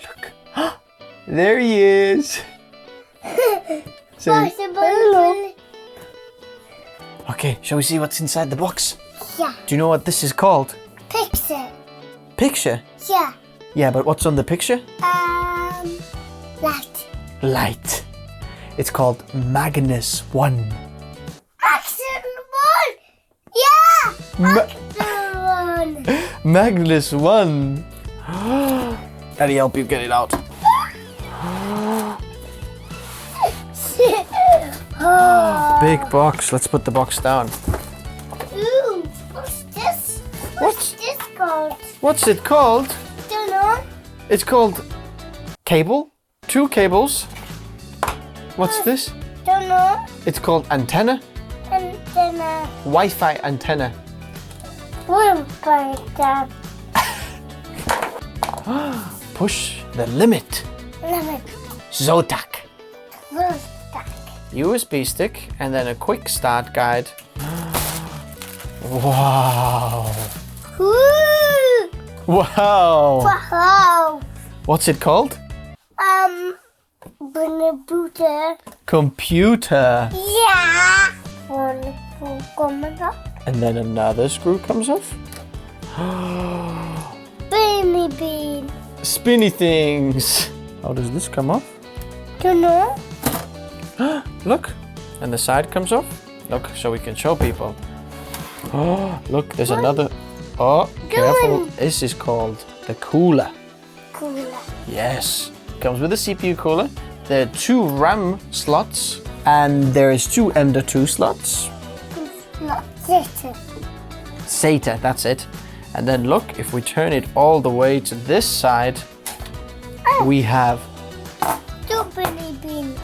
Look. There he is. Say hello. Okay, shall we see what's inside the box? Yeah. Do you know what this is called? Picture. Picture? Yeah. Yeah, but what's on the picture? Light. Light. It's called Magnus One. Yeah. Magnus One. Let me help you get it out. Big box. Let's put the box down. Ooh, what's this? What's this called? What's it called? Don't know. It's called cable. 2 cables. What's this? Don't know. It's called antenna. And then Wi-Fi antenna. we'll play that. Push the limit. Lemon. Zotac. Zotac. USB stick and then a quick start guide. Wow. Woo! Wow. Wow. What's it called? Computer. Computer. Yeah. One comes up. And then another screw comes off. Beanie bean. Spinny things. How does this come off? Don't know. Look. And the side comes off. Look, so we can show people. Oh, look, there's another. Oh, careful. This is called the cooler. Cooler. Yes. Comes with a CPU cooler. There are 2 RAM slots. And there is 2 M.2 slots. SATA, that's it. And then look, if we turn it all the way to this side, we have 2 beanie beans.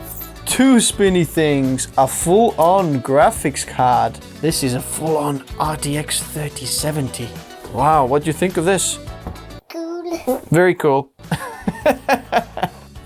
2 spinny things, a full-on graphics card. This is a full-on RTX3070. Wow, what do you think of this? Cool. Very cool.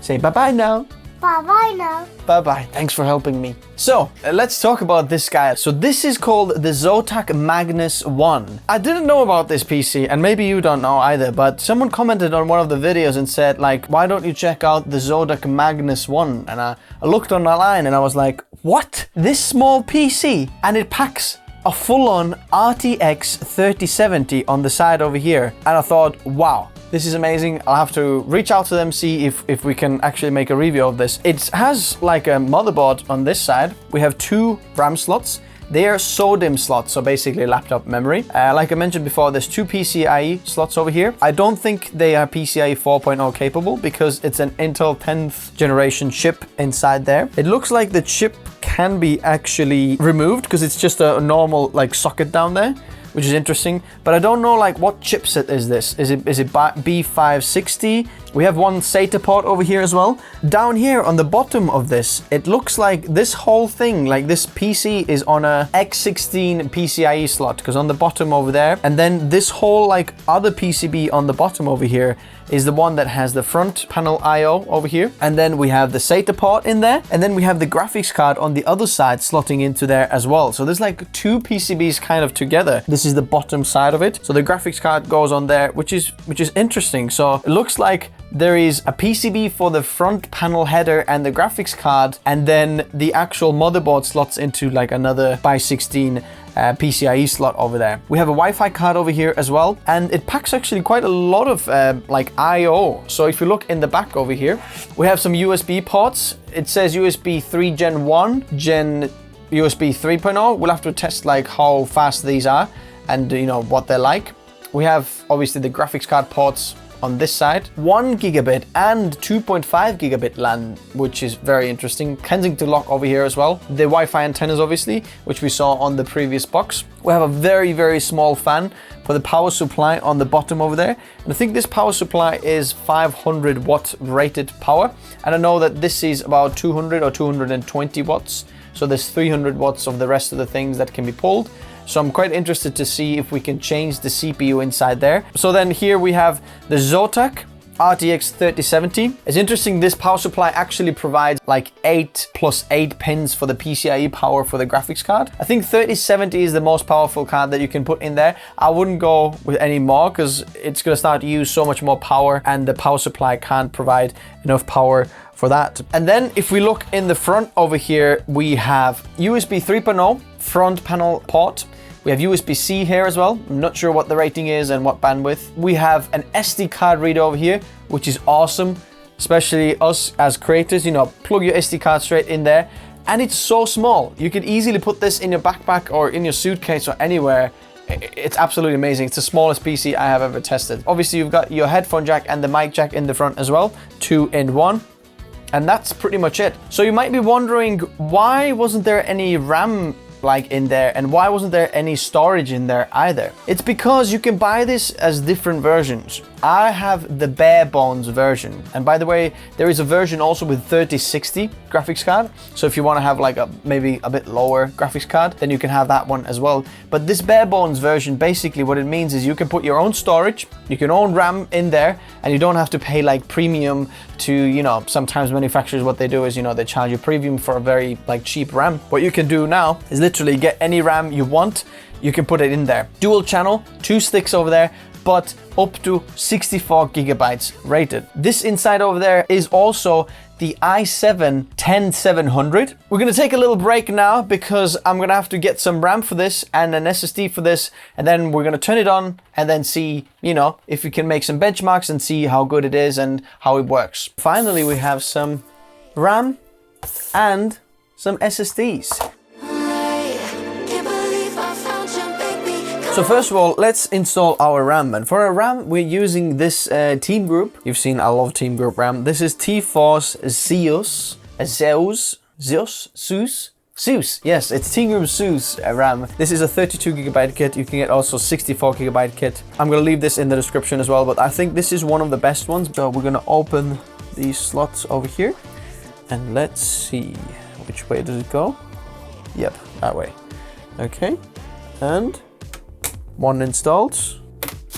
Say bye-bye now. Bye-bye now. Bye-bye. Thanks for helping me. So, let's talk about this guy. So this is called the Zotac Magnus One. I didn't know about this PC, and maybe you don't know either, but someone commented on one of the videos and said, like, why don't you check out the Zotac Magnus One? And I looked online and I was like, what? This small PC? And it packs a full-on RTX 3070 on the side over here. And I thought, wow. This is amazing. I'll have to reach out to them, see if we can actually make a review of this. It has like a motherboard on this side. We have 2 RAM slots. They are SODIMM slots, so basically laptop memory. Like I mentioned before, there's 2 PCIe slots over here. I don't think they are PCIe 4.0 capable because it's an Intel 10th generation chip inside there. It looks like the chip can be actually removed because it's just a normal like socket down there, which is interesting, but I don't know like what chipset is this. Is it B560? We have 1 SATA port over here as well. Down here on the bottom of this, it looks like this whole thing, like this PC is on a X16 PCIe slot, because on the bottom over there, and then this whole like other PCB on the bottom over here is the one that has the front panel I/O over here, and then we have the SATA port in there, and then we have the graphics card on the other side slotting into there as well. So there's like 2 PCBs kind of together. This is the bottom side of it. So the graphics card goes on there, which is interesting. So it looks like there is a PCB for the front panel header and the graphics card, and then the actual motherboard slots into like another by 16 PCIe slot over there. We have a Wi-Fi card over here as well, and it packs actually quite a lot of like I/O. So if you look in the back over here, we have some USB ports. It says USB 3 Gen 1, USB 3.0. We'll have to test like how fast these are and you know what they're like. We have obviously the graphics card ports on this side, 1 gigabit and 2.5 gigabit LAN, which is very interesting. Kensington lock over here as well. The Wi-Fi antennas, obviously, which we saw on the previous box. We have a very, very small fan for the power supply on the bottom over there. And I think this power supply is 500 watt rated power. And I know that this is about 200 or 220 watts. So there's 300 watts of the rest of the things that can be pulled. So I'm quite interested to see if we can change the CPU inside there. So then here we have the Zotac RTX3070. It's interesting, this power supply actually provides like 8 plus 8 pins for the PCIe power for the graphics card. I think 3070 is the most powerful card that you can put in there. I wouldn't go with any more because it's going to start to use so much more power and the power supply can't provide enough power for that. And then if we look in the front over here, we have USB 3.0 front panel port. We have USB-C here as well. I'm not sure what the rating is and what bandwidth. We have an SD card reader over here, which is awesome, especially us as creators, you know, plug your SD card straight in there. And it's so small. You could easily put this in your backpack or in your suitcase or anywhere. It's absolutely amazing. It's the smallest PC I have ever tested. Obviously, you've got your headphone jack and the mic jack in the front as well, 2 in 1. And that's pretty much it. So you might be wondering, why wasn't there any RAM like in there, and why wasn't there any storage in there either? It's because you can buy this as different versions. I have the Barebones version, and by the way, there is a version also with 3060 graphics card, so if you want to have like a maybe a bit lower graphics card, then you can have that one as well. But this Barebones version, basically what it means is you can put your own storage, you can own RAM in there, and you don't have to pay like premium to, you know, sometimes manufacturers, what they do is, you know, they charge you premium for a very like cheap RAM. What you can do now is literally get any RAM you want, you can put it in there. Dual channel, 2 sticks over there, but up to 64 gigabytes rated. This inside over there is also the i7-10700. We're gonna take a little break now because I'm gonna have to get some RAM for this and an SSD for this, and then we're gonna turn it on and then see, you know, if we can make some benchmarks and see how good it is and how it works. Finally, we have some RAM and some SSDs. So first of all, let's install our RAM. And for our RAM, we're using this Team Group. You've seen I love Team Group RAM. This is T-Force Zeus. Yes, it's Team Group Zeus RAM. This is a 32 gigabyte kit. You can get also 64 gigabyte kit. I'm gonna leave this in the description as well, but I think this is one of the best ones. So we're gonna open these slots over here and let's see, which way does it go? Yep, that way. Okay, and one installed,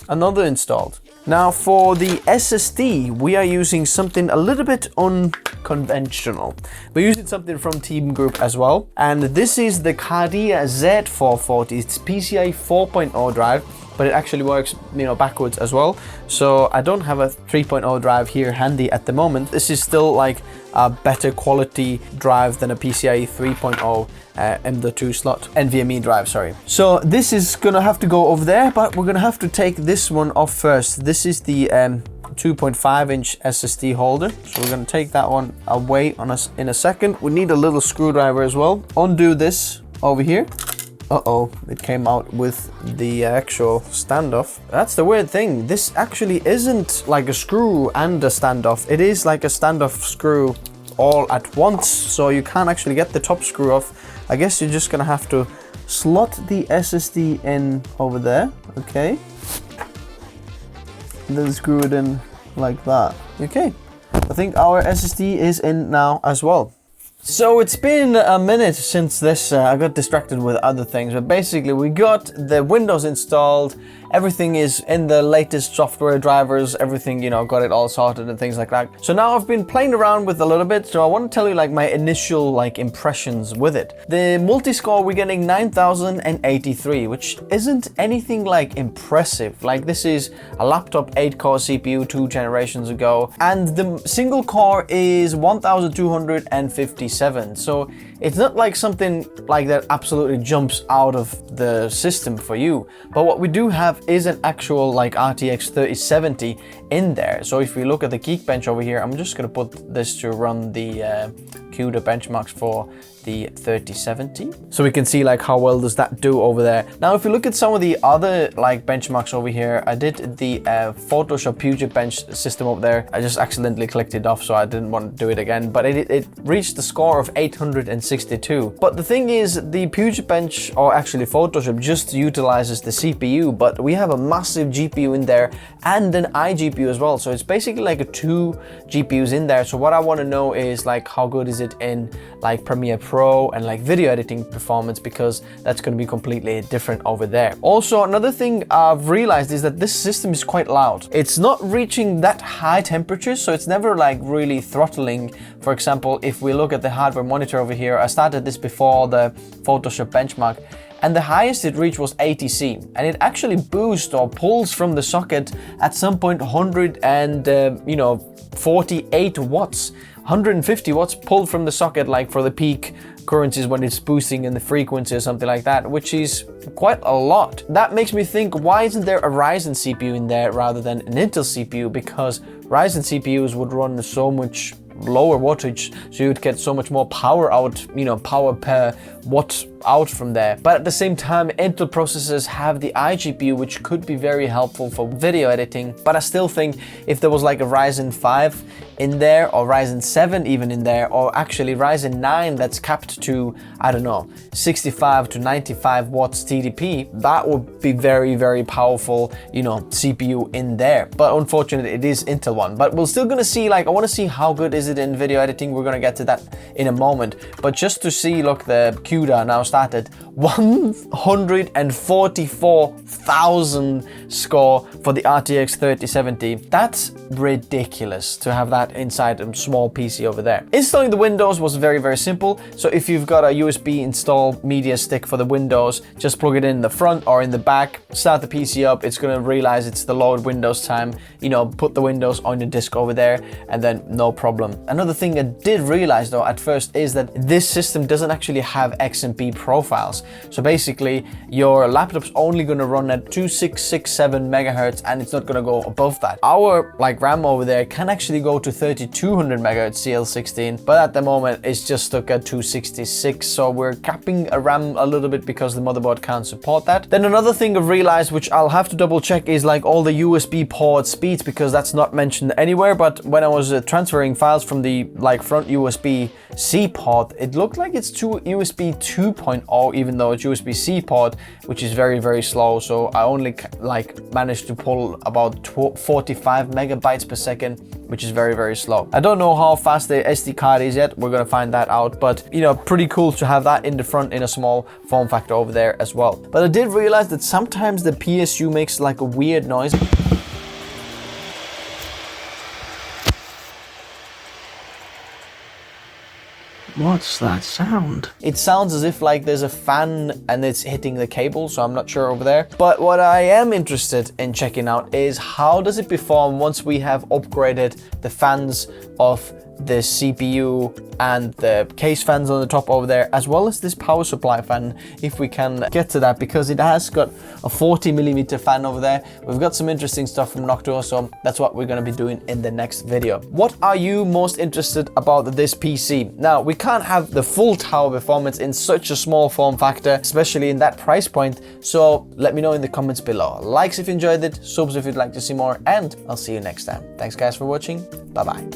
another installed. Now for the SSD, we are using something a little bit unconventional. We're using something from Team Group as well. And this is the Cardia Z440. It's PCIe 4.0 drive, but it actually works, you know, backwards as well. So I don't have a 3.0 drive here handy at the moment. This is still like a better quality drive than a PCIe 3.0 M.2 slot, NVMe drive, sorry. So this is gonna have to go over there, but we're gonna have to take this one off first. This is the 2.5 inch SSD holder. So we're gonna take that one away on us in a second. We need a little screwdriver as well. Undo this over here. Uh-oh, it came out with the actual standoff. That's the weird thing. This actually isn't like a screw and a standoff. It is like a standoff screw all at once. So you can't actually get the top screw off. I guess you're just gonna have to slot the SSD in over there, okay? And then screw it in like that. Okay, I think our SSD is in now as well. So it's been a minute since this, I got distracted with other things, but basically we got the Windows installed, everything is in the latest software drivers, everything, you know, got it all sorted and things like that. So now I've been playing around with a little bit, so I want to tell you like my initial like impressions with it. The multi-score, we're getting 9083, which isn't anything like impressive. Like this is a laptop 8-core CPU 2 generations ago, and the single core is 1257. So it's not like something like that absolutely jumps out of the system for you. But what we do have is an actual like RTX3070 in there. So if we look at the Geekbench over here, I'm just gonna put this to run the CUDA benchmarks for the 3070. So we can see like how well does that do over there. Now, if you look at some of the other like benchmarks over here, I did the Photoshop Puget bench system over there. I just accidentally clicked it off, so I didn't want to do it again, but it reached the score of 862. But the thing is, the Puget bench, or actually Photoshop, just utilizes the CPU, but we have a massive GPU in there and an iGPU as well. So it's basically like a 2 GPUs in there. So what I want to know is like how good is it in like Premiere Pro and like video editing performance, because that's going to be completely different over there. Also, another thing I've realized is that this system is quite loud. It's not reaching that high temperatures, so it's never like really throttling. For example, if we look at the hardware monitor over here, I started this before the Photoshop benchmark, and the highest it reached was 80C, and it actually boosts or pulls from the socket at some point 148 watts, 150 watts pulled from the socket, like for the peak currencies when it's boosting in the frequency or something like that, which is quite a lot. That makes me think, why isn't there a Ryzen CPU in there rather than an Intel CPU? Because Ryzen CPUs would run so much lower wattage, so you'd get so much more power out, power per watt out from there. But at the same time, Intel processors have the iGPU, which could be very helpful for video editing. But I still think if there was like a Ryzen 5 in there, or Ryzen 7 even in there, or actually Ryzen 9 that's capped to, I don't know, 65 to 95 watts TDP, that would be very, very powerful, CPU in there. But unfortunately, it is Intel one. But we're still gonna see, I want to see how good is it in video editing. We're gonna get to that in a moment. But just to see, look, the CUDA now started 144,000 score for the RTX3070. That's ridiculous to have that inside a small PC over there. Installing the Windows was very, very simple. So if you've got a USB install media stick for the Windows, just plug it in the front or in the back, start the PC up. It's going to realize it's the load Windows time, put the Windows on your disk over there, and then no problem. Another thing I did realize though at first is that this system doesn't actually have XMP profiles. So basically your laptop's only going to run at 2667 megahertz, and it's not going to go above that. Our RAM over there can actually go to 3200 megahertz CL16, but at the moment it's just stuck at 266. So we're capping a RAM a little bit because the motherboard can't support that. Then another thing I've realized, which I'll have to double check, is all the USB port speeds, because that's not mentioned anywhere. But when I was transferring files from the front USB-C port, it looked like it's to USB 2.0, even though it's USB-C port, which is very, very slow. So I only managed to pull about 45 megabytes per second, which is very, very slow. I don't know how fast the SD card is yet. We're gonna find that out, but pretty cool to have that in the front in a small form factor over there as well. But I did realize that sometimes the PSU makes a weird noise. What's that sound? It sounds as if there's a fan and it's hitting the cable, so I'm not sure over there. But what I am interested in checking out is how does it perform once we have upgraded the fans of the CPU and the case fans on the top over there, as well as this power supply fan, if we can get to that, because it has got a 40mm fan over there. We've got some interesting stuff from Noctua, so that's what we're going to be doing in the next video. What are you most interested about this PC? Now, we can't have the full tower performance in such a small form factor, especially in that price point, so let me know in the comments below. Likes if you enjoyed it, subs if you'd like to see more, and I'll see you next time. Thanks guys for watching. Bye bye.